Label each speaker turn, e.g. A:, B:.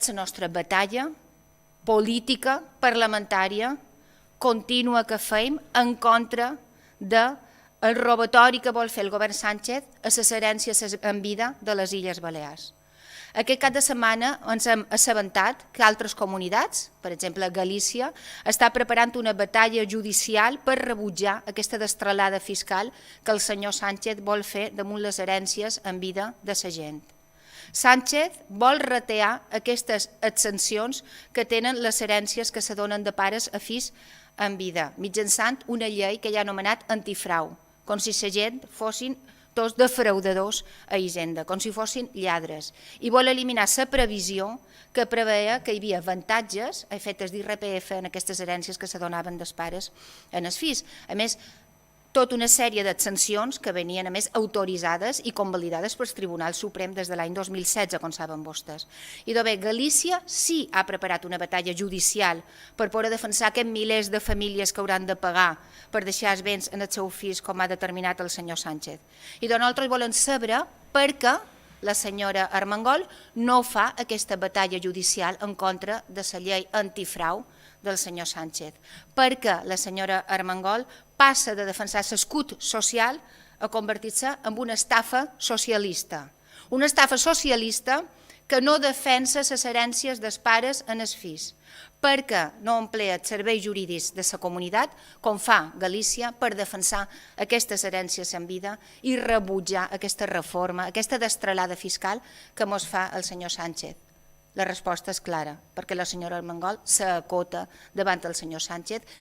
A: és la nostra batalla política, parlamentària, contínua que fem en contra del robatori que vol fer el govern Sánchez a les herències en vida de les Illes Balears. Aquest cap de setmana ens hem assabentat que altres comunitats, per exemple Galícia, està preparant una batalla judicial per rebutjar aquesta destralada fiscal que el senyor Sánchez vol fer damunt les herències en vida de la gent. Sánchez vol retear aquestes exempcions que tenen les herències que se donen de pares a fills en vida, mitjançant una llei que ja ha anomenat antifrau, com si la gent fossin tots defraudadors a Hisenda, com si fossin lladres, i vol eliminar la previsió que preveia que hi havia avantatges a efectes d'IRPF en aquestes herències que se donaven dels pares en els fills. A més, tota una sèrie d'exempcions que venien a més autoritzades i convalidades pel Tribunal Suprem des de l'any 2016, com saben vostès. I bé, Galícia sí ha preparat una batalla judicial per poder defensar aquests milers de famílies que hauran de pagar per deixar els béns en els seus fills, com ha determinat el senyor Sánchez. I nosaltres volem saber per què la senyora Armengol no fa aquesta batalla judicial en contra de la llei antifrau del senyor Sánchez, perquè la senyora Armengol passa de defensar l'escut social a convertir-se en una estafa socialista. Una estafa socialista que no defensa les herències dels pares en els fills, perquè no emplea els serveis jurídics de la comunitat, com fa Galícia, per defensar aquestes herències en vida i rebutjar aquesta reforma, aquesta destralada fiscal que ens fa el senyor Sánchez. La resposta és clara, perquè la senyora Armengol s'acota davant del senyor Sánchez.